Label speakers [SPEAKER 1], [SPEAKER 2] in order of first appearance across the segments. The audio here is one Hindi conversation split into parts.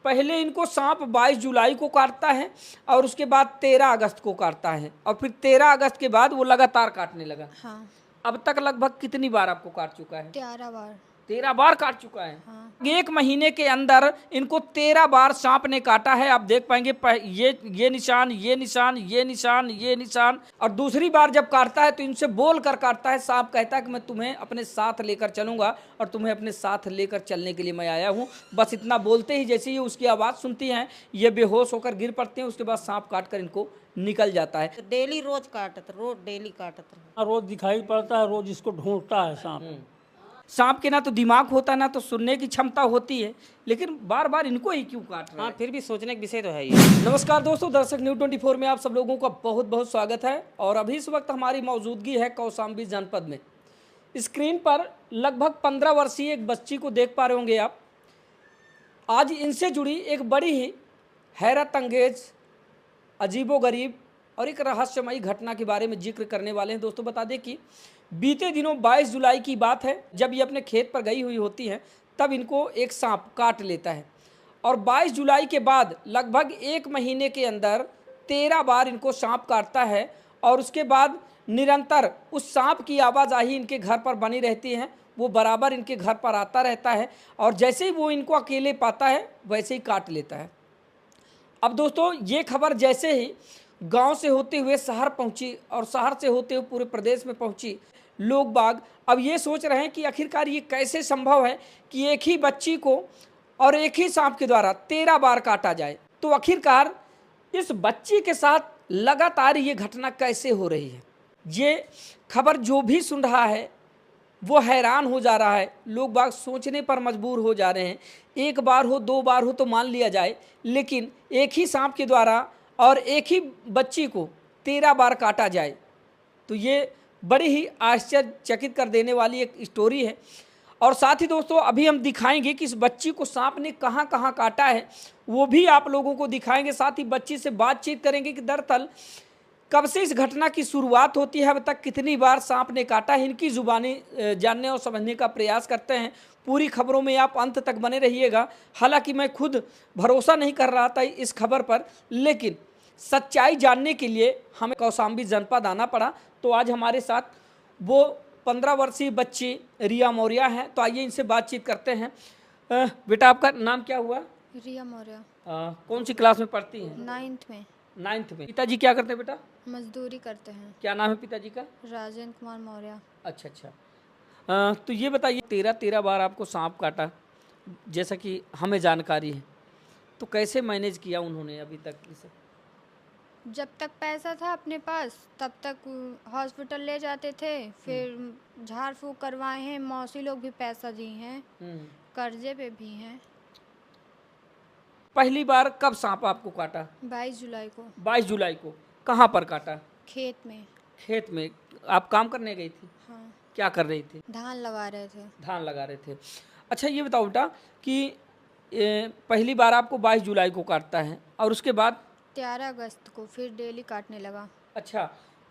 [SPEAKER 1] पहले इनको सांप 22 जुलाई को काटता है और उसके बाद 13 अगस्त को काटता है और फिर 13 अगस्त के बाद वो लगातार काटने लगा।
[SPEAKER 2] हाँ।
[SPEAKER 1] अब तक लगभग कितनी बार आपको काट चुका है?
[SPEAKER 2] 13 बार।
[SPEAKER 1] 13 बार काट चुका है।
[SPEAKER 2] हाँ।
[SPEAKER 1] एक महीने के अंदर इनको 13 बार सांप ने काटा है। आप देख पाएंगे ये निशान, ये निशान, ये निशान, ये निशान। और दूसरी बार जब काटता है तो इनसे बोल कर काटता है। सांप कहता है कि मैं तुम्हें अपने साथ लेकर चलूंगा और तुम्हें अपने साथ लेकर चलने के लिए मैं आया हूँ। बस इतना बोलते ही जैसे ही उसकी आवाज़ सुनती हैं ये बेहोश होकर गिर पड़ते हैं। उसके बाद सांप काट कर इनको निकल जाता है।
[SPEAKER 3] डेली रोज काटत, रोज डेली काटत रहे।
[SPEAKER 4] रोज दिखाई पड़ता है, रोज इसको ढूंढता है सांप।
[SPEAKER 1] सांप के ना तो दिमाग होता है ना तो सुनने की क्षमता होती है, लेकिन बार बार इनको ही क्यों काट रहा है?
[SPEAKER 3] हाँ, फिर भी सोचने का विषय तो है ये।
[SPEAKER 1] नमस्कार दोस्तों, दर्शक न्यूज़ 24 में आप सब लोगों का बहुत बहुत स्वागत है। और अभी इस वक्त हमारी मौजूदगी है कौशाम्बी जनपद में। स्क्रीन पर लगभग 15 वर्षीय एक बच्ची को देख पा रहे होंगे आप। आज इनसे जुड़ी एक बड़ी ही हैरत अंगेज, अजीबोगरीब और एक रहस्यमयी घटना के बारे में जिक्र करने वाले हैं। दोस्तों बता दें कि बीते दिनों 22 जुलाई की बात है, जब ये अपने खेत पर गई हुई होती हैं तब इनको एक सांप काट लेता है। और 22 जुलाई के बाद लगभग एक महीने के अंदर 13 बार इनको सांप काटता है और उसके बाद निरंतर उस सांप की आवाजाही इनके घर पर बनी रहती है। वो बराबर इनके घर पर आता रहता है और जैसे ही वो इनको अकेले पाता है वैसे ही काट लेता है। अब दोस्तों ये खबर जैसे ही गांव से होते हुए शहर पहुंची और शहर से होते हुए पूरे प्रदेश में पहुंची, लोग बाग अब ये सोच रहे हैं कि आखिरकार ये कैसे संभव है कि एक ही बच्ची को और एक ही सांप के द्वारा 13 बार काटा जाए। तो आखिरकार इस बच्ची के साथ लगातार ये घटना कैसे हो रही है? ये खबर जो भी सुन रहा है वो हैरान हो जा रहा है। लोग बाग सोचने पर मजबूर हो जा रहे हैं। एक बार हो, दो बार हो तो मान लिया जाए, लेकिन एक ही सांप के द्वारा और एक ही बच्ची को 13 बार काटा जाए तो ये बड़ी ही आश्चर्यचकित कर देने वाली एक स्टोरी है। और साथ ही दोस्तों अभी हम दिखाएंगे कि इस बच्ची को सांप ने कहाँ कहाँ काटा है, वो भी आप लोगों को दिखाएंगे। साथ ही बच्ची से बातचीत करेंगे कि दरअसल कब से इस घटना की शुरुआत होती है, अब तक कितनी बार सांप ने काटा है। इनकी जुबानी जानने और समझने का प्रयास करते हैं। पूरी खबरों में आप अंत तक बने रहिएगा। हालांकि मैं खुद भरोसा नहीं कर रहा था इस खबर पर, लेकिन सच्चाई जानने के लिए हमें कौशाम्बी जनपद आना पड़ा। तो आज हमारे साथ वो 15 वर्षीय बच्ची रिया मौर्य हैं। तो आइए इनसे बातचीत करते हैं। बेटा आपका नाम क्या हुआ?
[SPEAKER 2] रिया मौर्य।
[SPEAKER 1] कौन सी क्लास में पढ़ती हैं?
[SPEAKER 2] 9th में।
[SPEAKER 1] 9th में। पिताजी क्या करते हैं बेटा?
[SPEAKER 2] मजदूरी करते हैं।
[SPEAKER 1] क्या नाम है पिताजी का?
[SPEAKER 2] राजेंद्र कुमार मौर्य।
[SPEAKER 1] अच्छा। तो ये बताइए 13 बार आपको सांप काटा जैसा कि हमें जानकारी है, तो कैसे मैनेज किया उन्होंने अभी तक इसे?
[SPEAKER 2] जब तक पैसा था अपने पास तब तक हॉस्पिटल ले जाते थे, फिर झाड़ फूक करवाए हैं। मौसी लोग भी पैसा दी हैं, कर्जे पे भी हैं।
[SPEAKER 1] पहली बार कब सांप आपको काटा?
[SPEAKER 2] 22 जुलाई को।
[SPEAKER 1] 22 जुलाई को। कहाँ पर काटा?
[SPEAKER 2] खेत में।
[SPEAKER 1] खेत में। आप काम करने गई थी?
[SPEAKER 2] हाँ।
[SPEAKER 1] क्या कर रही थी?
[SPEAKER 2] धान लगा रहे थे।
[SPEAKER 1] धान लगा रहे थे। अच्छा ये बताओ बेटा कि पहली बार आपको 22 जुलाई को काटता है और उसके बाद
[SPEAKER 2] 13 अगस्त को फिर डेली काटने लगा।
[SPEAKER 1] अच्छा,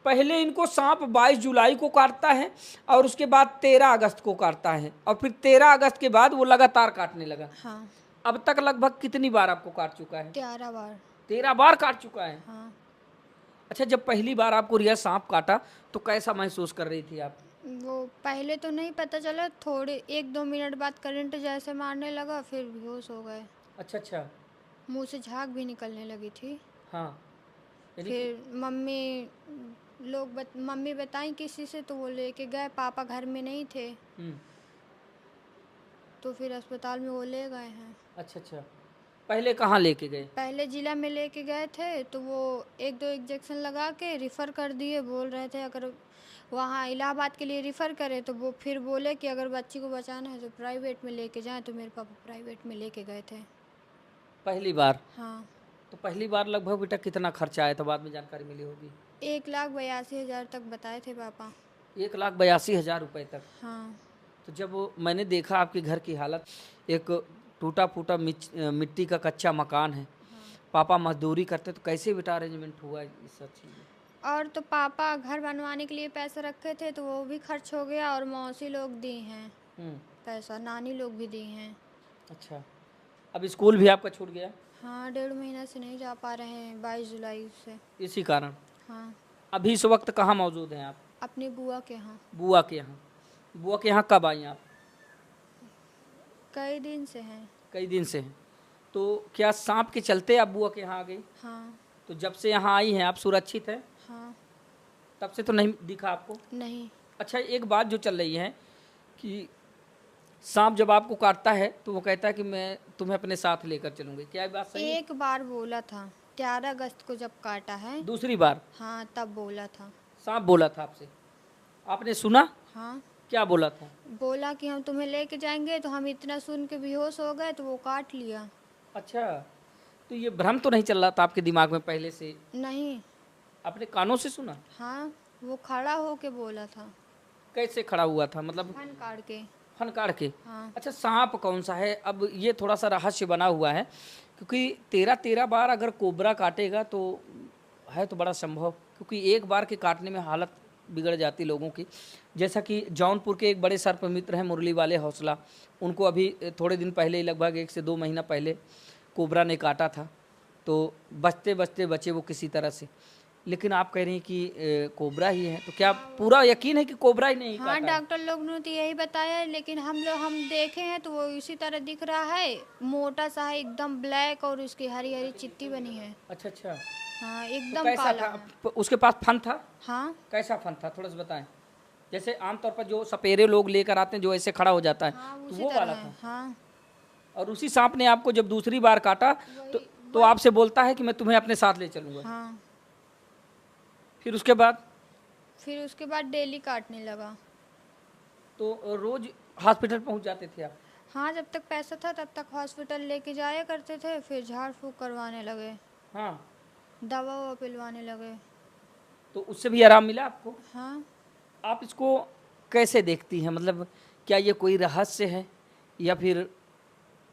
[SPEAKER 1] पहले इनको सांप 22 जुलाई को काटता है और उसके बाद 13 अगस्त को काटता है और फिर 13 अगस्त के बाद वो लगातार काटने लगा।
[SPEAKER 2] हाँ।
[SPEAKER 1] अब तक लगभग कितनी बार आपको काट चुका है?
[SPEAKER 2] 13 बार।
[SPEAKER 1] 13 बार काट चुका है।
[SPEAKER 2] हाँ।
[SPEAKER 1] अच्छा, जब पहली बार आपको रिया सांप काटा तो कैसा महसूस कर रही थी आप?
[SPEAKER 2] वो पहले तो नहीं पता चला, थोड़े 1-2 मिनट बाद करंट जैसे मारने लगा, फिर बेहोश हो गए।
[SPEAKER 1] अच्छा।
[SPEAKER 2] मुंह से झाग भी निकलने लगी थी।
[SPEAKER 1] हाँ।
[SPEAKER 2] फिर मम्मी बताई किसी से, तो वो लेके गए। पापा घर में नहीं थे तो फिर अस्पताल में वो ले गए हैं।
[SPEAKER 1] अच्छा। पहले कहाँ लेके गए?
[SPEAKER 2] पहले जिला में लेके गए थे तो वो 1-2 इंजेक्शन लगा के रिफ़र कर दिए। बोल रहे थे अगर वहाँ इलाहाबाद के लिए रिफ़र करें तो वो फिर बोले कि अगर बच्ची को बचाना है तो प्राइवेट में लेके जाएं। तो मेरे पापा प्राइवेट में लेके गए थे
[SPEAKER 1] पहली बार।
[SPEAKER 2] हाँ।
[SPEAKER 1] तो पहली बार लगभग बेटा कितना खर्चा आया था? बाद में जानकारी मिली होगी।
[SPEAKER 2] 1,82,000 तक बताए थे पापा।
[SPEAKER 1] 1,82,000 रुपये तक।
[SPEAKER 2] हाँ।
[SPEAKER 1] तो जब मैंने देखा आपके घर की हालत, एक टूटा फूटा मिट्टी का कच्चा मकान है। पापा मजदूरी करते, तो कैसे बेटा अरेंजमेंट हुआ इस सब चीज़?
[SPEAKER 2] और तो पापा घर बनवाने के लिए पैसे रखे थे तो वो भी खर्च हो गया, और मौसी लोग दी हैं पैसा, नानी लोग भी दी हैं।
[SPEAKER 1] अच्छा। अब स्कूल भी आपका छूट गया
[SPEAKER 2] हाँ 1.5 महीना से नहीं जा पा रहे हैं, 22 जुलाई से।
[SPEAKER 1] इसी कारण।
[SPEAKER 2] हाँ
[SPEAKER 1] अभी इस वक्त कहाँ मौजूद हैं आप?
[SPEAKER 2] अपनी बुआ के यहाँ।
[SPEAKER 1] बुआ के यहाँ। बुआ के यहाँ कब आई आप?
[SPEAKER 2] कई दिन से हैं।
[SPEAKER 1] कई दिन से हैं। तो क्या सांप के चलते आप बुआ के यहाँ आ गई?
[SPEAKER 2] हाँ।
[SPEAKER 1] तो जब से यहाँ आई हैं आप सुरक्षित हैं?
[SPEAKER 2] हाँ।
[SPEAKER 1] तब से तो नहीं दिखा आपको?
[SPEAKER 2] नहीं।
[SPEAKER 1] अच्छा, एक बात जो चल रही है कि सांप जब आपको काटता है तो वो कहता है कि मैं तुम्हें अपने साथ लेकर चलूंगी, क्या ये बात सही है?
[SPEAKER 2] एक बार बोला था 13 अगस्त को जब काटा है।
[SPEAKER 1] दूसरी बार
[SPEAKER 2] हाँ तब बोला था।
[SPEAKER 1] सांप बोला था आपसे, आपने सुना?
[SPEAKER 2] हाँ
[SPEAKER 1] क्या बोला था?
[SPEAKER 2] बोला कि हम तुम्हें लेके जाएंगे, तो हम इतना सुन के बेहोश हो गए तो वो काट लिया।
[SPEAKER 1] अच्छा, तो ये भ्रम तो नहीं चल रहा था आपके दिमाग में पहले से?
[SPEAKER 2] नहीं।
[SPEAKER 1] आपने कानों से सुना?
[SPEAKER 2] हाँ वो खड़ा होके बोला था।
[SPEAKER 1] कैसे खड़ा हुआ था, मतलब?
[SPEAKER 2] फन काट के।
[SPEAKER 1] फन काट के?
[SPEAKER 2] हाँ।
[SPEAKER 1] अच्छा, सांप कौन सा है? अब ये थोड़ा सा रहस्य बना हुआ है, क्योंकि 13 बार अगर कोबरा काटेगा तो है तो बड़ा संभव, क्योंकि एक बार के काटने में हालत बिगड़ जाती लोगों की। जैसा कि जौनपुर के एक बड़े सर्प मित्र हैं मुरली वाले हौसला, उनको अभी थोड़े दिन पहले ही, लगभग 1 से 2 महीना पहले कोबरा ने काटा था, तो बचते बचते बचे वो किसी तरह से। लेकिन आप कह रही हैं कि कोबरा ही है, तो क्या पूरा यकीन है कि कोबरा ही नहीं
[SPEAKER 2] हाँ
[SPEAKER 1] काटा?
[SPEAKER 2] डॉक्टर लोग ने तो यही बताया है, लेकिन हम देखे हैं तो वो इसी तरह दिख रहा है, मोटा सा है एकदम ब्लैक, और उसकी हरी हरी चित्ती बनी है।
[SPEAKER 1] अच्छा अच्छा,
[SPEAKER 2] हाँ
[SPEAKER 1] तो
[SPEAKER 2] एकदम
[SPEAKER 1] कैसा
[SPEAKER 2] काला
[SPEAKER 1] था?
[SPEAKER 2] है।
[SPEAKER 1] उसके पास फन था?
[SPEAKER 2] हाँ।
[SPEAKER 1] कैसा फन था, थोड़ा सा बताएं। जैसे आमतौर पर जो सपेरे लोग लेकर आते हैं जो ऐसे खड़ा हो जाता है,
[SPEAKER 2] हाँ
[SPEAKER 1] तो
[SPEAKER 2] उसी
[SPEAKER 1] वो
[SPEAKER 2] तरह
[SPEAKER 1] वाला
[SPEAKER 2] है।
[SPEAKER 1] था?
[SPEAKER 2] हाँ।
[SPEAKER 1] और उसी सांप ने आपको जब दूसरी बार काटा तो आपसे बोलता है कि मैं तुम्हें अपने साथ ले चलूंगा?
[SPEAKER 2] हाँ।
[SPEAKER 1] फिर उसके बाद
[SPEAKER 2] डेली काटने लगा।
[SPEAKER 1] तो रोज हॉस्पिटल पहुंच जाते थे आप?
[SPEAKER 2] हाँ जब तक पैसा था तब तक हॉस्पिटल लेके जाया करते थे, फिर झाड़ फूक करवाने लगे,
[SPEAKER 1] हाँ।
[SPEAKER 2] दवा ववा पिलवाने लगे।
[SPEAKER 1] तो उससे भी आराम मिला आपको?
[SPEAKER 2] हाँ।
[SPEAKER 1] आप इसको कैसे देखती हैं, मतलब क्या ये कोई रहस्य है या फिर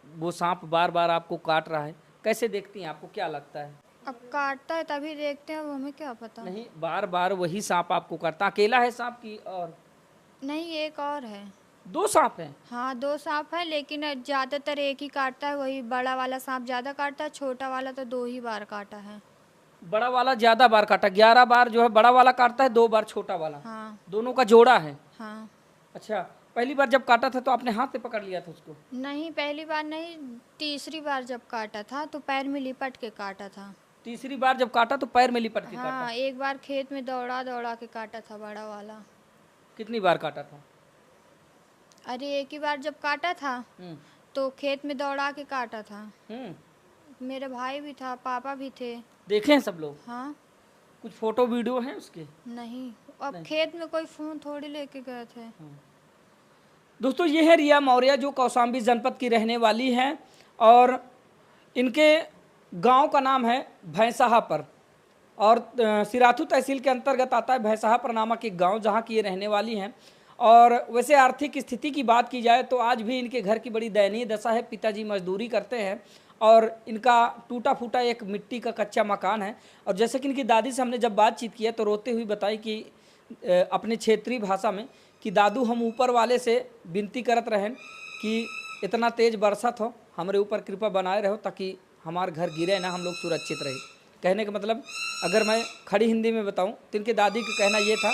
[SPEAKER 1] वो सांप बार बार आपको काट रहा है? कैसे देखती हैं, आपको क्या लगता है?
[SPEAKER 2] अब काटता है तभी देखते हैं, अब हमें क्या पता।
[SPEAKER 1] नहीं, बार बार वही सांप आपको काटता? अकेला है सांप की और?
[SPEAKER 2] नहीं एक और है।
[SPEAKER 1] 2 सांप हैं?
[SPEAKER 2] हाँ 2 सांप है, लेकिन ज़्यादातर एक ही काटता है, वही बड़ा वाला सांप ज़्यादा काटता है, छोटा वाला तो 2 ही बार काटा है।
[SPEAKER 1] बड़ा वाला ज़्यादा बार काटा, 11 बार जो है बड़ा वाला काटता है, 2 बार छोटा वाला।
[SPEAKER 2] हाँ।
[SPEAKER 1] दोनों का जोड़ा है?
[SPEAKER 2] हाँ।
[SPEAKER 1] अच्छा, पहली बार जब काटा था तो आपने हाथ से पकड़ लिया था उसको?
[SPEAKER 2] नहीं पहली बार नहीं, तीसरी बार जब काटा था तो पैर में लिपट के काटा था।
[SPEAKER 1] तीसरी बार जब काटा तो पैर में लिपट के काटा?
[SPEAKER 2] हाँ एक बार खेत में दौड़ा दौड़ा के काटा था बड़ा वाला।
[SPEAKER 1] कितनी बार काटा था?
[SPEAKER 2] अरे एक ही बार जब काटा था तो खेत में दौड़ा के काटा था। मेरे भाई भी था, पापा भी थे।
[SPEAKER 1] देखे हैं सब लोग?
[SPEAKER 2] हाँ।
[SPEAKER 1] कुछ फोटो वीडियो हैं उसके?
[SPEAKER 2] नहीं, अब खेत में कोई फोन थोड़ी लेके गए थे।
[SPEAKER 1] दोस्तों, ये है रिया मौर्य जो कौशाम्बी जनपद की रहने वाली हैं, और इनके गांव का नाम है भैंसाहापर, और सिराथू तहसील के अंतर्गत आता है भैंसाहापर नामक एक गांव, जहां की ये रहने वाली हैं। और वैसे आर्थिक स्थिति की बात की जाए तो आज भी इनके घर की बड़ी दयनीय दशा है। पिताजी मजदूरी करते हैं और इनका टूटा फूटा एक मिट्टी का कच्चा मकान है। और जैसे कि इनकी दादी से हमने जब बातचीत की है तो रोते हुए बताई कि अपने क्षेत्रीय भाषा में कि दादू हम ऊपर वाले से विनती करत रहें कि इतना तेज़ बरसात हो, हमारे ऊपर कृपा बनाए रहो ताकि हमारा घर गिरे ना, हम लोग सुरक्षित रहे। कहने का मतलब अगर मैं खड़ी हिंदी में बताऊं तो इनके दादी का कहना ये था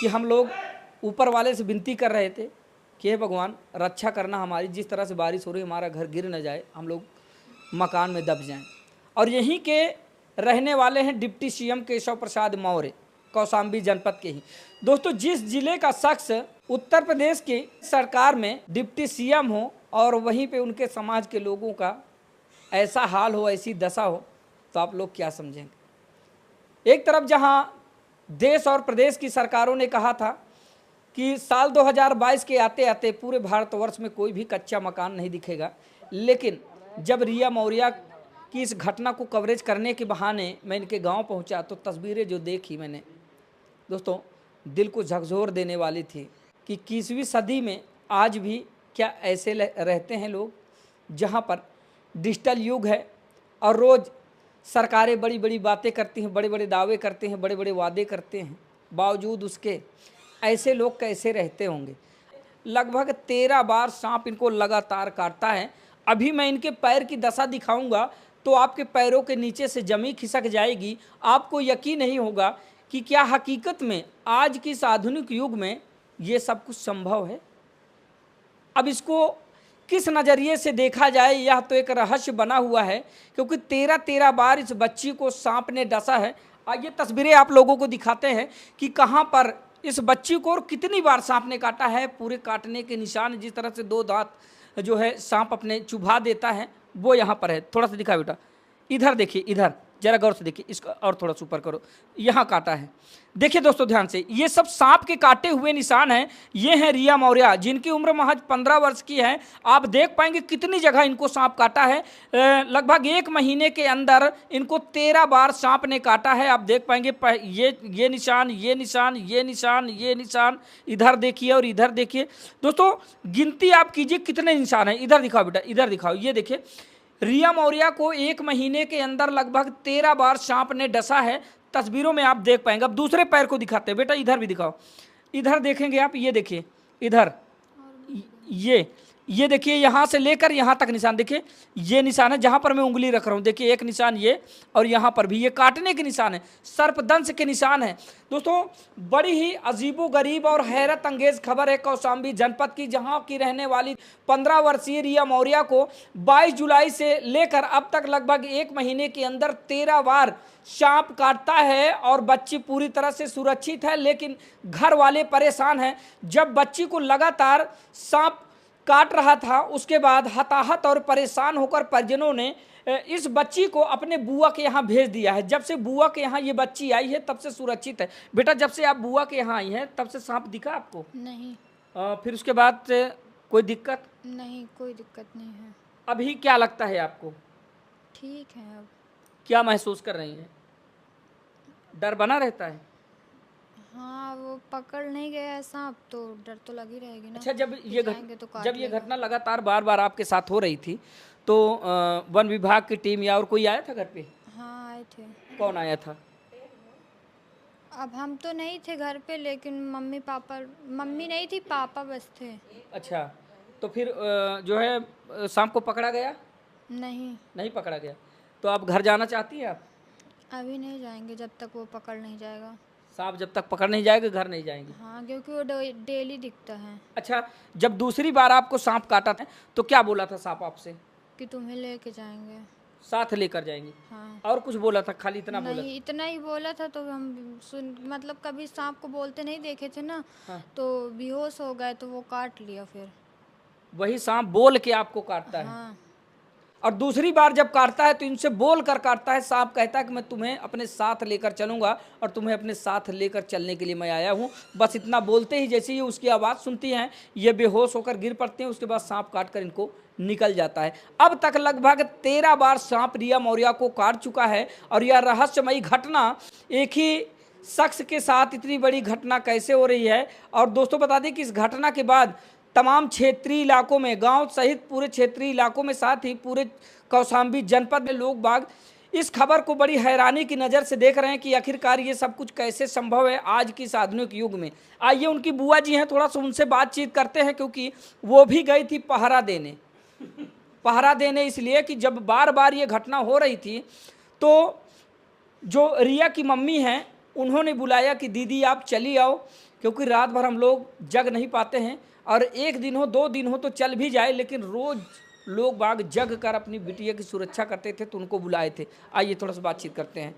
[SPEAKER 1] कि हम लोग ऊपर वाले से विनती कर रहे थे कि हे भगवान रक्षा करना हमारी, जिस तरह से बारिश हो रही हमारा घर गिर न जाए, हम लोग मकान में दब जाएं। और यहीं के रहने वाले हैं डिप्टी सीएम केशव प्रसाद मौर्य, कौशाम्बी जनपद के ही। दोस्तों, जिस जिले का शख्स उत्तर प्रदेश की सरकार में डिप्टी सीएम हो और वहीं पे उनके समाज के लोगों का ऐसा हाल हो, ऐसी दशा हो, तो आप लोग क्या समझेंगे। एक तरफ जहां देश और प्रदेश की सरकारों ने कहा था कि साल 2022 के आते आते पूरे भारतवर्ष में कोई भी कच्चा मकान नहीं दिखेगा, लेकिन जब रिया मौर्य की इस घटना को कवरेज करने के बहाने मैं इनके गांव पहुंचा तो तस्वीरें जो देखी मैंने दोस्तों, दिल को झकझोर देने वाली थी कि 21वीं सदी में आज भी क्या ऐसे रहते हैं लोग, जहां पर डिजिटल युग है और रोज़ सरकारें बड़ी बड़ी बातें करती हैं, बड़े बड़े दावे करते हैं, बड़े बड़े वादे करते हैं, बावजूद उसके ऐसे लोग कैसे रहते होंगे। लगभग 13 बार सांप इनको लगातार काटता है अभी मैं इनके पैर की दशा दिखाऊंगा तो आपके पैरों के नीचे से जमी खिसक जाएगी। आपको यकीन नहीं होगा कि क्या हकीकत में आज की इस आधुनिक युग में ये सब कुछ संभव है। अब इसको किस नज़रिए से देखा जाए, यह तो एक रहस्य बना हुआ है, क्योंकि 13 बार इस बच्ची को सांप ने डसा है। आइए तस्वीरें आप लोगों को दिखाते हैं कि कहाँ पर इस बच्ची को और कितनी बार सांप ने काटा है। पूरे काटने के निशान, जिस तरह से 2 दांत जो है सांप अपने चुभा देता है, वो यहाँ पर है। थोड़ा सा दिखा बेटा, इधर देखिए, इधर जरा गौर से देखिए, इसका और थोड़ा सा ऊपर करो, यहाँ काटा है। देखिए दोस्तों ध्यान से, ये सब सांप के काटे हुए निशान हैं। ये हैं रिया मौर्य, जिनकी उम्र महज 15 वर्ष की है। आप देख पाएंगे कितनी जगह इनको सांप काटा है। लगभग 1 महीने के अंदर इनको 13 बार सांप ने काटा है। आप देख पाएंगे ये निशान, ये निशान, ये निशान, ये निशान, इधर देखिए और इधर देखिए। दोस्तों गिनती आप कीजिए कितने निशान हैं। इधर दिखाओ बेटा, इधर दिखाओ, ये देखिए रिया मौर्य को 1 महीने के अंदर लगभग 13 बार सांप ने डसा है। तस्वीरों में आप देख पाएंगे। अब दूसरे पैर को दिखाते हैं बेटा, इधर भी दिखाओ, इधर देखेंगे आप, ये देखिए इधर, ये देखिए यहाँ से लेकर यहाँ तक निशान देखिए। ये निशान है जहाँ पर मैं उंगली रख रहा हूँ, देखिए एक निशान ये, और यहाँ पर भी ये काटने के निशान है, सर्पदंश के निशान है। दोस्तों बड़ी ही अजीबोगरीब और हैरत अंगेज खबर है कौशाम्बी जनपद की, जहाँ की रहने वाली 15 वर्षीय रिया मौर्य को 22 जुलाई से लेकर अब तक लगभग 1 महीने के अंदर 13 बार सांप काटता है और बच्ची पूरी तरह से सुरक्षित है, लेकिन घर वाले परेशान हैं। जब बच्ची को लगातार सांप काट रहा था, उसके बाद हताहत और परेशान होकर परिजनों ने इस बच्ची को अपने बुआ के यहाँ भेज दिया है। जब से बुआ के यहाँ ये बच्ची आई है तब से सुरक्षित है। बेटा जब से आप बुआ के यहाँ आई हैं तब से सांप दिखा आपको?
[SPEAKER 2] नहीं।
[SPEAKER 1] फिर उसके बाद से कोई दिक्कत?
[SPEAKER 2] नहीं, कोई दिक्कत नहीं है।
[SPEAKER 1] अभी क्या लगता है आपको?
[SPEAKER 2] ठीक है। अब
[SPEAKER 1] क्या महसूस कर रही हैं? डर बना रहता है?
[SPEAKER 2] हाँ, वो पकड़ नहीं गया है सांप तो डर तो लगी रहेगी ना।
[SPEAKER 1] अच्छा,
[SPEAKER 2] जाएंगे तो काट
[SPEAKER 1] जब ये
[SPEAKER 2] लेगा।
[SPEAKER 1] घटना लगातार बार बार आपके साथ हो रही थी तो वन विभाग की टीम या और कोई आया था घर पे?
[SPEAKER 2] हाँ, आए थे।
[SPEAKER 1] कौन आया था?
[SPEAKER 2] अब हम तो नहीं थे घर पे, लेकिन मम्मी नहीं थी, पापा बस थे।
[SPEAKER 1] अच्छा, तो फिर जो है सांप को पकड़ा गया?
[SPEAKER 2] नहीं
[SPEAKER 1] पकड़ा गया। तो आप घर जाना चाहती हैं आप?
[SPEAKER 2] अभी नहीं जाएंगे जब तक वो पकड़ नहीं जाएगा।
[SPEAKER 1] सांप जब तक पकड़ नहीं जाएगा घर नहीं जाएंगे?
[SPEAKER 2] हाँ, क्योंकि वो डेली दिखता है।
[SPEAKER 1] अच्छा, जब दूसरी बार आपको सांप काटा था तो क्या बोला था सांप आपसे?
[SPEAKER 2] कि तुम्हें लेके जाएंगे,
[SPEAKER 1] साथ लेकर जाएंगे।
[SPEAKER 2] हाँ।
[SPEAKER 1] और कुछ बोला था? खाली इतना बोला?
[SPEAKER 2] नहीं, इतना ही बोला था। तो हम मतलब कभी सांप को बोलते नहीं देखे थे ना।
[SPEAKER 1] हाँ।
[SPEAKER 2] तो बेहोश हो गए तो वो काट लिया फिर।
[SPEAKER 1] वही सांप बोल के आपको काटता है?
[SPEAKER 2] हाँ।
[SPEAKER 1] और दूसरी बार जब काटता है तो इनसे बोल कर काटता है। सांप कहता है कि मैं तुम्हें अपने साथ लेकर चलूंगा और तुम्हें अपने साथ लेकर चलने के लिए मैं आया हूँ। बस इतना बोलते ही जैसे ही उसकी आवाज़ सुनती हैं ये बेहोश होकर गिर पड़ते हैं। उसके बाद सांप काट कर इनको निकल जाता है। अब तक लगभग 13 बार सांप रिया मौर्य को काट चुका है। और यह रहस्यमयी घटना, एक ही शख्स के साथ इतनी बड़ी घटना कैसे हो रही है। और दोस्तों बता दें कि इस घटना के बाद तमाम क्षेत्रीय इलाकों में, गांव सहित पूरे क्षेत्रीय इलाकों में, साथ ही पूरे कौशाम्बी जनपद में लोग बाग इस खबर को बड़ी हैरानी की नज़र से देख रहे हैं कि आखिरकार ये सब कुछ कैसे संभव है आज की इस आधुनिक युग में। आइए उनकी बुआ जी हैं, थोड़ा सा उनसे बातचीत करते हैं, क्योंकि वो भी गई थी पहरा देने इसलिए कि जब बार बार ये घटना हो रही थी तो जो रिया की मम्मी हैं उन्होंने बुलाया कि दीदी आप चली आओ, क्योंकि रात भर हम लोग जग नहीं पाते हैं, और 1 दिन हो 2 दिन हो तो चल भी जाए, लेकिन रोज़ लोग बाग जग कर अपनी बिटिया की सुरक्षा करते थे, तो उनको बुलाए थे। आइए थोड़ा सा बातचीत करते हैं।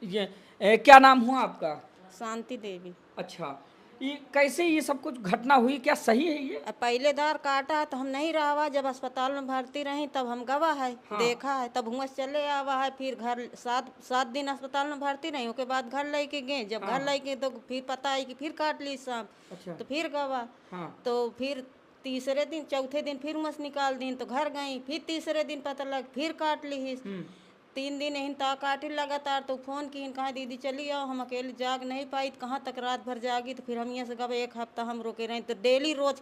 [SPEAKER 1] ये क्या नाम हुआ आपका?
[SPEAKER 3] शांति देवी।
[SPEAKER 1] अच्छा, ये कैसे ये सब कुछ घटना हुई, क्या सही है ये?
[SPEAKER 3] पहले दार काटा है तो हम नहीं रहा, जब अस्पताल में भर्ती रही तब हम गवा है।
[SPEAKER 1] हाँ।
[SPEAKER 3] देखा है तब हुआ चले आवा है। फिर घर 7 दिन अस्पताल में भर्ती रही, उसके बाद घर लेके गए। जब घर लेके तो फिर पता है कि फिर काट ली सांप।
[SPEAKER 1] अच्छा।
[SPEAKER 3] तो फिर गवा।
[SPEAKER 1] हाँ।
[SPEAKER 3] तो फिर तीसरे दिन, चौथे दिन फिर मस निकाल दी तो घर गई। फिर तीसरे दिन पता लग फिर काट ली। 3 दिन यहीं ता काटे लगातार। तो फ़ोन की, कहा दीदी चली आओ, हम अकेले जाग नहीं पाई, कहाँ तक रात भर जागी। तो फिर हम यहाँ से गए 1 हफ्ता हम रोके रहे। तो डेली रोज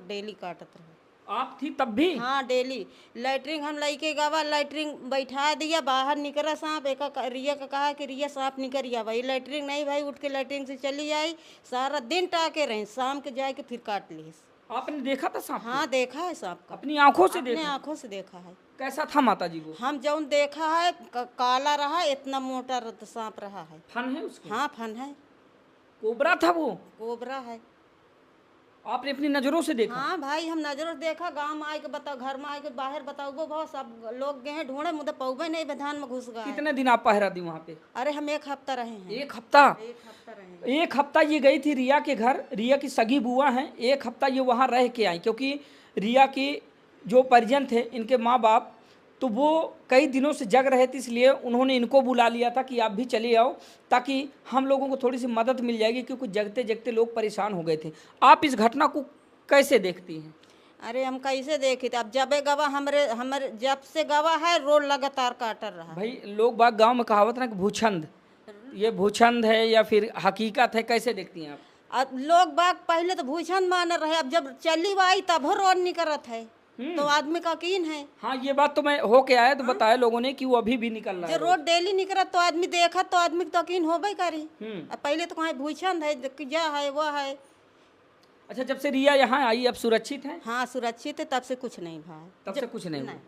[SPEAKER 3] डेली काटत रहे।
[SPEAKER 1] आप थी तब भी?
[SPEAKER 3] हाँ, डेली लैटरिन हम लेके गवा, लैटरिन बैठा दिया, बाहर निकला सांप। एक रिया का कहा कि रिया सांप निकल आ भाई। लैटरिन नहीं भाई, उठ के लैटरिन से चली आई। सारा दिन टाके रहे, शाम के जाके फिर काट ली।
[SPEAKER 1] आपने देखा था सांप को?
[SPEAKER 3] हाँ देखा है सांप का,
[SPEAKER 1] अपनी आंखों से
[SPEAKER 3] अपने
[SPEAKER 1] देखा?
[SPEAKER 3] आंखों से देखा है।
[SPEAKER 1] कैसा था माता जी वो?
[SPEAKER 3] हम जौन देखा है काला रहा, इतना मोटा सांप रहा है।
[SPEAKER 1] फन है उसके?
[SPEAKER 3] हाँ फन है,
[SPEAKER 1] कोबरा था वो?
[SPEAKER 3] कोबरा है।
[SPEAKER 1] आपने अपनी नजरों से देखा?
[SPEAKER 3] हाँ भाई हम नजरों से देखा, गांव में आए के बताओ, घर में आए के बाहर बताओ, वो बहुत सब लोग गए हैं ढूंढे, मुझे पौबे नहीं बधान में घुस गए।
[SPEAKER 1] कितने दिन आप पहरा दी वहाँ पे?
[SPEAKER 3] अरे हम 1 हफ्ता रहे हैं।
[SPEAKER 1] 1 हफ्ता?
[SPEAKER 3] 1 हफ्ता रहे हैं।
[SPEAKER 1] 1 हफ्ता ये गई थी रिया के घर, रिया की सगी बुआ हैं, 1 हफ्ता ये वहाँ रह के आई, क्योंकि रिया की जो परिजन थे इनके माँ बाप, तो वो कई दिनों से जग रहे थे, इसलिए उन्होंने इनको बुला लिया था कि आप भी चले आओ ताकि हम लोगों को थोड़ी सी मदद मिल जाएगी, क्योंकि जगते जगते लोग परेशान हो गए थे। आप इस घटना को कैसे देखती हैं?
[SPEAKER 3] अरे हम कैसे देखे थे, अब जब गवा हमारे जब से गवा है रोड लगातार काटर रहा।
[SPEAKER 1] भाई लोग बाग गांव में कहावत ना कि भूछंद, ये भूछंद है या फिर हकीकत है, कैसे देखती हैं आप?
[SPEAKER 3] अब लोग बाग पहले तो भूषण मान रहे, अब जब चली आई तब रोड निकलत है, तो आदमी का कीन है।
[SPEAKER 1] हाँ ये बात तो मैं हो के आया तो बताया लोगों ने कि वो अभी भी निकल रहा
[SPEAKER 3] जो
[SPEAKER 1] है।
[SPEAKER 3] रोड डेली निकलत तो आदमी देखत तो आदमी तो यकीन होबे करी। अब पहले तो कहाँ भूषण है, जा है वो है।
[SPEAKER 1] अच्छा, जब से रिया यहाँ आई अब सुरक्षित है?
[SPEAKER 3] हाँ सुरक्षित है, तब से कुछ नहीं भाई,
[SPEAKER 1] तब से कुछ नहीं हुआ?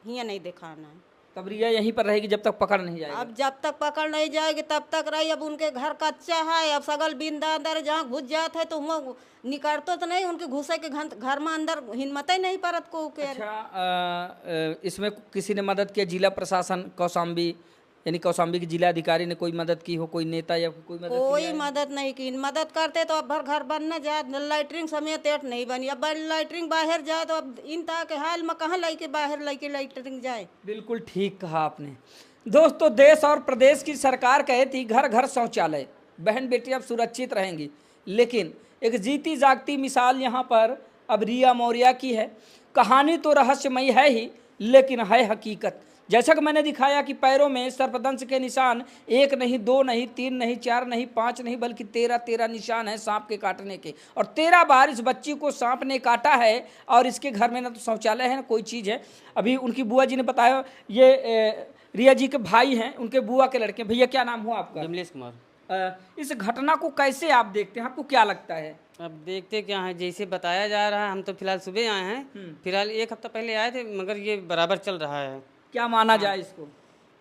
[SPEAKER 3] हियाँ नहीं दिखाना है।
[SPEAKER 1] तब रिया यहीं पर रहेगी जब तक पकड़ नहीं जाएगी?
[SPEAKER 3] अब जब तक पकड़ नहीं जाएगी तब तक रही। अब उनके घर कच्चा है, अब सगल बिंदा अंदर जहाँ घुस जाते है तो वो निकलतो तो नहीं, उनके घुसे के घर में अंदर हिम्मत ही नहीं परत को के।
[SPEAKER 1] अच्छा, इसमें किसी ने मदद किया? जिला प्रशासन कौशाम्बी यानी कौशाम्बी के जिला अधिकारी ने कोई मदद की हो, कोई नेता या कोई मदद
[SPEAKER 3] कोई
[SPEAKER 1] किया है?
[SPEAKER 3] मदद नहीं की। मदद करते तो अब भर घर बनना जाए, लाइटरिंग समेत एट नहीं बनी। अब लाइटरिंग बाहर जाए तो अब इन ता के हाल में कहाँ लेके बाहर लेके लाइटरिंग जाए।
[SPEAKER 1] बिल्कुल ठीक कहा आपने। दोस्तों, देश और प्रदेश की सरकार कहे थी घर घर शौचालय, बहन बेटी अब सुरक्षित रहेंगी, लेकिन एक जीती जागती मिसाल यहाँ पर अब रिया मौर्य की है। कहानी तो रहस्यमयी है ही, लेकिन है हकीकत। जैसा कि मैंने दिखाया कि पैरों में सर्पदंश के निशान 1 नहीं, 2 नहीं, 3 नहीं, 4 नहीं, 5 नहीं, बल्कि 13 निशान हैं सांप के काटने के। और 13 बार इस बच्ची को सांप ने काटा है। और इसके घर में ना तो शौचालय है ना कोई चीज़ है। अभी उनकी बुआ जी ने बताया, ये रिया जी के भाई हैं, उनके बुआ के लड़के। भैया क्या नाम हुआ आपका?
[SPEAKER 5] विमलेश कुमार।
[SPEAKER 1] इस घटना को कैसे आप देखते हैं, आपको क्या लगता है?
[SPEAKER 5] अब देखते क्या है, जैसे बताया जा रहा है, हम तो फिलहाल सुबह आए हैं, फिलहाल 1 हफ्ता पहले आए थे, मगर ये बराबर चल रहा है।
[SPEAKER 1] क्या माना जाए इसको?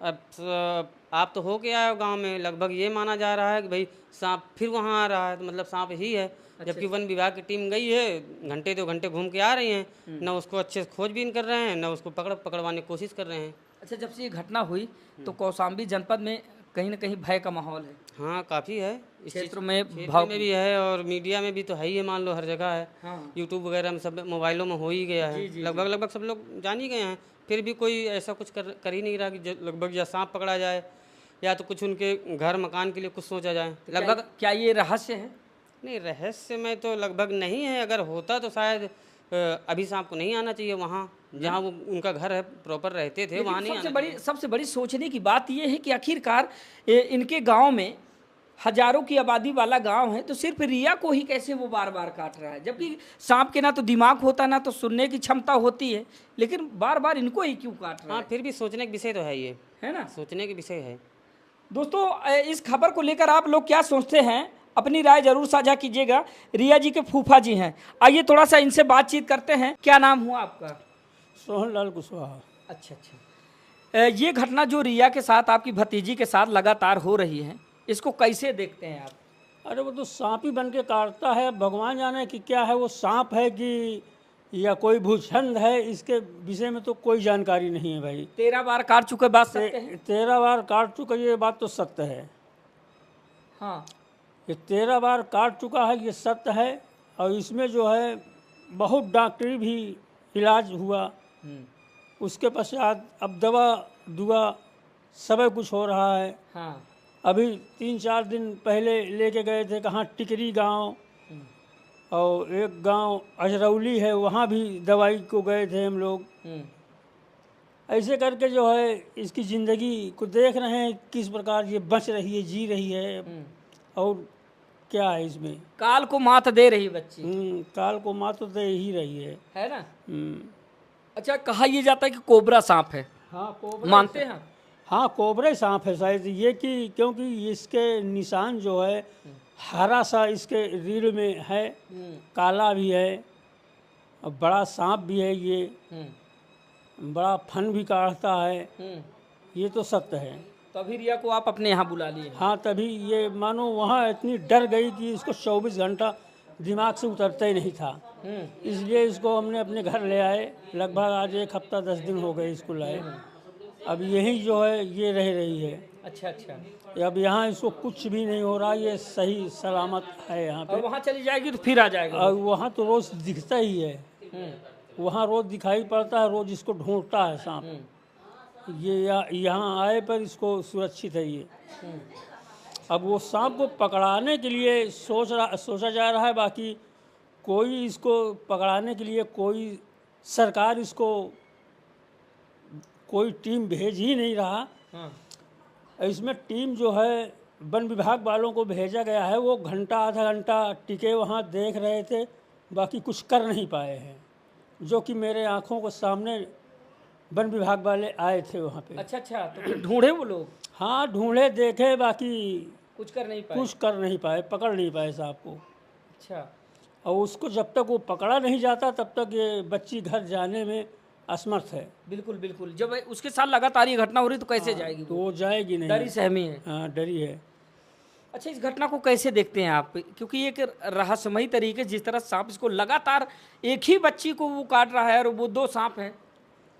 [SPEAKER 5] अब आप तो हो के आए हो गांव में, लगभग ये माना जा रहा है कि भाई सांप फिर वहाँ आ रहा है, तो मतलब सांप ही है। जबकि वन विभाग की टीम गई है, घंटे 2 घंटे घूम के आ रही हैं, न उसको अच्छे से खोजबीन कर रहे हैं, न उसको पकड़वाने की कोशिश कर रहे हैं।
[SPEAKER 1] अच्छा, जब से ये घटना हुई तो कौशाम्बी जनपद में कहीं ना कहीं भय का माहौल है।
[SPEAKER 5] हाँ काफ़ी है, इस
[SPEAKER 1] क्षेत्र में
[SPEAKER 5] क्षेत्र में भी है और मीडिया में भी तो है ही है, मान लो हर जगह है।
[SPEAKER 1] हाँ।
[SPEAKER 5] यूट्यूब वगैरह में सब मोबाइलों में हो ही गया है, लगभग सब लोग जान ही गए हैं। फिर भी कोई ऐसा कुछ कर ही नहीं रहा कि लगभग या सांप पकड़ा जाए या तो कुछ उनके घर मकान के लिए कुछ सोचा जाए। लगभग
[SPEAKER 1] क्या ये रहस्य है?
[SPEAKER 5] नहीं, रहस्य में तो लगभग नहीं है। अगर होता तो शायद अभी सांप को नहीं आना चाहिए वहाँ जहाँ वो उनका घर है, प्रॉपर रहते थे, वहाँ नहीं आना।
[SPEAKER 1] सबसे बड़ी सोचने की बात यह है कि आखिरकार इनके गांव में हजारों की आबादी वाला गांव है, तो सिर्फ रिया को ही कैसे वो बार बार काट रहा है? जबकि सांप के ना तो दिमाग होता ना तो सुनने की क्षमता होती है, लेकिन बार बार इनको ही क्यों काट रहा
[SPEAKER 5] हाँ, फिर भी सोचने का विषय तो है, ये
[SPEAKER 1] है ना?
[SPEAKER 5] सोचने के विषय है।
[SPEAKER 1] दोस्तों, इस खबर को लेकर आप लोग क्या सोचते हैं, अपनी राय जरूर साझा कीजिएगा। रिया जी के फूफा जी हैं, आइए थोड़ा सा इनसे बातचीत करते हैं। क्या नाम हुआ आपका?
[SPEAKER 4] सोहनलाल कुशवाहा।
[SPEAKER 1] अच्छा, ये घटना जो रिया के साथ आपकी भतीजी के साथ लगातार हो रही है, इसको कैसे देखते हैं आप?
[SPEAKER 4] अरे वो तो सांप ही बन के काटता है, भगवान जाने कि क्या है वो, सांप है कि या कोई भूछंद है, इसके विषय में तो कोई जानकारी नहीं है भाई।
[SPEAKER 1] 13 बार काट चुके, बात सत्य है?
[SPEAKER 4] 13 बार काट चुका, ये बात तो सत्य है।
[SPEAKER 1] हाँ,
[SPEAKER 4] ये 13 बार काट चुका है, ये सत्य है। और इसमें जो है बहुत डॉक्टरी भी इलाज हुआ, उसके पश्चात अब दवा दुआ सब कुछ हो रहा है।
[SPEAKER 1] हाँ।
[SPEAKER 4] अभी 3-4 दिन पहले लेके गए थे कहाँ, टिकरी गांव, और एक गांव अजरौली है, वहाँ भी दवाई को गए थे हम लोग। ऐसे करके जो है इसकी ज़िंदगी को देख रहे हैं किस प्रकार ये बच रही है, जी रही है। और क्या है इसमें,
[SPEAKER 1] काल को मात दे रही बच्ची।
[SPEAKER 4] काल को मात तो दे ही रही है
[SPEAKER 1] ना? अच्छा, कहा यह जाता है कि कोबरा सांप है।
[SPEAKER 4] हाँ, कोबरा
[SPEAKER 1] मानते हैं?
[SPEAKER 4] हाँ, कोबरे सांप है शायद ये, कि क्योंकि इसके निशान जो है हरा सा इसके रीढ़ में है, काला भी है, और बड़ा सांप भी है ये, बड़ा फन भी काटता है, ये तो सत्य है।
[SPEAKER 1] तो अभी रिया को आप अपने यहाँ बुला लिए?
[SPEAKER 4] हाँ, तभी ये मानो वहाँ इतनी डर गई कि इसको 24 घंटा दिमाग से उतरता ही नहीं था, इसलिए इसको हमने अपने घर ले आए। लगभग आज 1 हफ्ता 10 दिन हो गए इसको लाए। अब यही जो है ये रह रही है।
[SPEAKER 1] अच्छा अच्छा।
[SPEAKER 4] अब यहाँ इसको कुछ भी नहीं हो रहा, ये सही सलामत है यहाँ पे।
[SPEAKER 1] और वहाँ चली जाएगी तो फिर आ जाएगा?
[SPEAKER 4] और वहाँ तो रोज दिखता ही है, वहाँ रोज दिखाई पड़ता है, रोज इसको ढूंढता है सांप। ये यहाँ आए पर इसको सुरक्षित है ये। अब वो सांप को पकड़ाने के लिए सोचा जा रहा है, बाकी कोई इसको पकड़ाने के लिए कोई सरकार इसको कोई टीम भेज ही नहीं रहा। इसमें टीम जो है वन विभाग वालों को भेजा गया है, वो घंटा आधा घंटा टिके वहाँ देख रहे थे, बाकी कुछ कर नहीं पाए हैं, जो कि मेरे आँखों के सामने वन विभाग वाले आए थे वहाँ पे।
[SPEAKER 1] अच्छा अच्छा, तो फिर ढूंढे वो लोग?
[SPEAKER 4] हाँ, ढूंढे देखे, बाकी
[SPEAKER 1] कुछ कर नहीं पाए?
[SPEAKER 4] कुछ कर नहीं पाए, पकड़ नहीं पाए सांप को।
[SPEAKER 1] अच्छा।
[SPEAKER 4] और उसको जब तक वो पकड़ा नहीं जाता तब तक ये बच्ची घर जाने में असमर्थ है।
[SPEAKER 1] बिल्कुल बिल्कुल, जब उसके साथ लगातार ये घटना हो रही तो कैसे जाएगी
[SPEAKER 4] तो वो जाएगी नहीं,
[SPEAKER 1] डरी सहमी है।
[SPEAKER 4] हाँ, डरी है।
[SPEAKER 1] अच्छा, इस घटना को कैसे देखते हैं आप? क्योंकि एक रहस्यमयी तरीके जिस तरह सांप इसको लगातार एक ही बच्ची को वो काट रहा है, और वो 2 सांप हैं।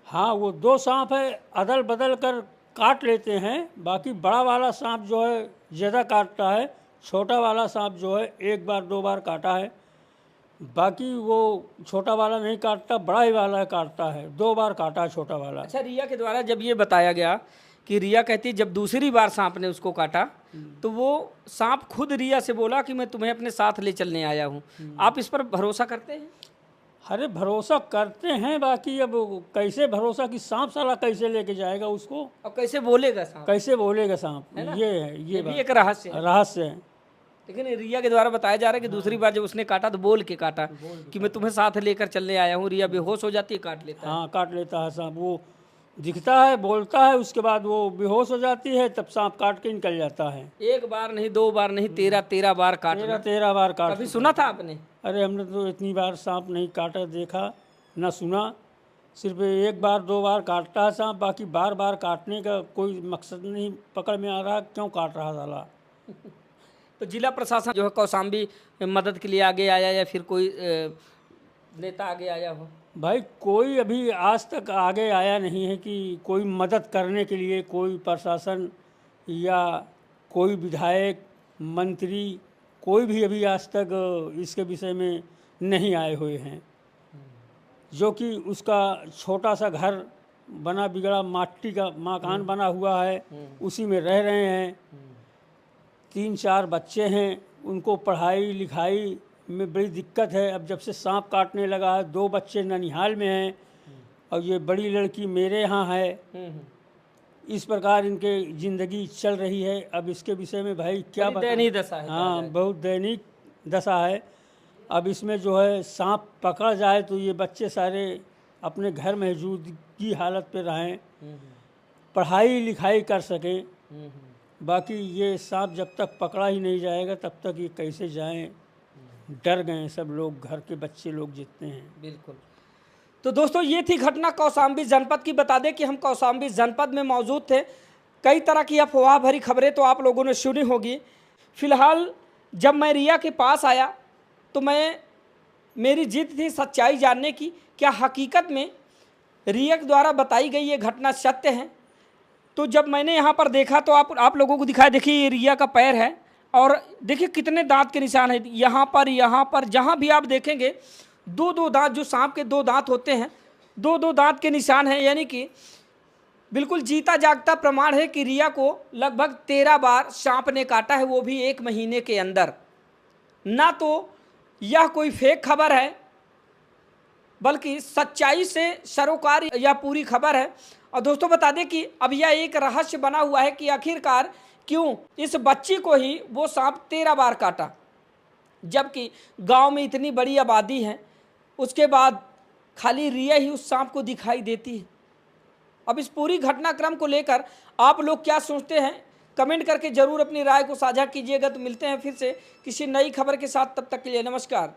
[SPEAKER 4] हाँ, वो 2 सांप है, अदल बदल कर काट लेते हैं। बाकी बड़ा वाला सांप जो है ज़्यादा काटता है, छोटा वाला सांप जो है 1 बार 2 बार काटा है। बाकी वो छोटा वाला नहीं काटता, बड़ा ही वाला काटता है, 2 बार काटा है छोटा वाला।
[SPEAKER 1] अच्छा, रिया के द्वारा जब ये बताया गया कि रिया कहती है जब दूसरी बार सांप ने उसको काटा तो वो सांप खुद रिया से बोला कि मैं तुम्हें अपने साथ ले चलने आया हूँ। आप इस पर भरोसा करते हैं?
[SPEAKER 4] अरे भरोसा करते हैं, बाकी अब कैसे भरोसा कि सांप साला कैसे लेके जाएगा उसको,
[SPEAKER 1] और कैसे बोलेगा सांप?
[SPEAKER 4] कैसे बोलेगा सांप, ये है,
[SPEAKER 1] ये
[SPEAKER 4] ये
[SPEAKER 1] भी
[SPEAKER 4] बात
[SPEAKER 1] एक रहस्य है।
[SPEAKER 4] रहस्य है।
[SPEAKER 1] लेकिन रिया के द्वारा बताया जा रहा है कि दूसरी बार जब उसने काटा तो बोल के काटा कि मैं तुम्हें साथ लेकर चलने आया हूँ। रिया बेहोश हो जाती है, काट लेता है।
[SPEAKER 4] हाँ, काट लेता है सांप। वो दिखता है, बोलता है, उसके बाद वो बेहोश हो जाती है, तब सांप काट के निकल जाता है।
[SPEAKER 1] 1 बार नहीं, 2 बार नहीं, 13 बार काटना।
[SPEAKER 4] 13 बार काट।
[SPEAKER 1] कभी सुना था आपने?
[SPEAKER 4] अरे हमने तो इतनी बार सांप नहीं काटा देखा ना सुना, सिर्फ 1 बार 2 बार काटता है सांप, बाकी बार बार काटने का कोई मकसद नहीं पकड़ में आ रहा, क्यों काट रहा साला।
[SPEAKER 1] तो जिला प्रशासन जो है कौशाम्बी मदद के लिए आगे आया या फिर कोई नेता आगे आया हो?
[SPEAKER 4] भाई कोई अभी आज तक आगे आया नहीं है कि कोई मदद करने के लिए, कोई प्रशासन या कोई विधायक मंत्री, कोई भी अभी आज तक इसके विषय में नहीं आए हुए हैं। जो कि उसका छोटा सा घर बना बिगड़ा माटी का मकान बना हुआ है, उसी में रह रहे हैं। 3-4 बच्चे हैं, उनको पढ़ाई लिखाई में बड़ी दिक्कत है। अब जब से सांप काटने लगा है, 2 बच्चे ननिहाल में हैं और ये बड़ी लड़की मेरे यहाँ है। इस प्रकार इनके ज़िंदगी चल रही है। अब इसके विषय में भाई क्या
[SPEAKER 1] बड़ी दयनीय दशा है।
[SPEAKER 4] हाँ, बहुत दयनीय दशा है। अब इसमें जो है सांप पकड़ जाए तो ये बच्चे सारे अपने घर मौजूदगी हालत पे रहें, पढ़ाई लिखाई कर सकें। बाकी ये सांप जब तक पकड़ा ही नहीं जाएगा तब तक ये कैसे जाएं। डर गए सब लोग, घर के बच्चे लोग जितने हैं।
[SPEAKER 1] बिल्कुल। तो दोस्तों, ये थी घटना कौशाम्बी जनपद की। बता दें कि हम कौशाम्बी जनपद में मौजूद थे। कई तरह की अफवाह भरी खबरें तो आप लोगों ने सुनी होगी। फिलहाल जब मैं रिया के पास आया तो मेरी जिद थी सच्चाई जानने की, क्या हकीकत में रिया के द्वारा बताई गई ये घटना सत्य है। तो जब मैंने यहाँ पर देखा तो आप लोगों को दिखाया, देखिए ये रिया का पैर है और देखिए कितने दांत के निशान हैं यहाँ पर जहाँ भी आप देखेंगे 2-2 दांत, जो सांप के 2 दांत होते हैं, 2-2 दांत के निशान हैं। यानी कि बिल्कुल जीता जागता प्रमाण है कि रिया को लगभग 13 बार सांप ने काटा है, वो भी 1 महीने के अंदर। ना तो यह कोई फेक खबर है बल्कि सच्चाई से सरोकार यह पूरी खबर है। और दोस्तों बता दें कि अब यह एक रहस्य बना हुआ है कि आखिरकार क्यों इस बच्ची को ही वो सांप 13 बार काटा, जबकि गांव में इतनी बड़ी आबादी है, उसके बाद खाली रिया ही उस सांप को दिखाई देती है। अब इस पूरी घटनाक्रम को लेकर आप लोग क्या सोचते हैं, कमेंट करके जरूर अपनी राय को साझा कीजिएगा। तो मिलते हैं फिर से किसी नई खबर के साथ, तब तक के लिए नमस्कार।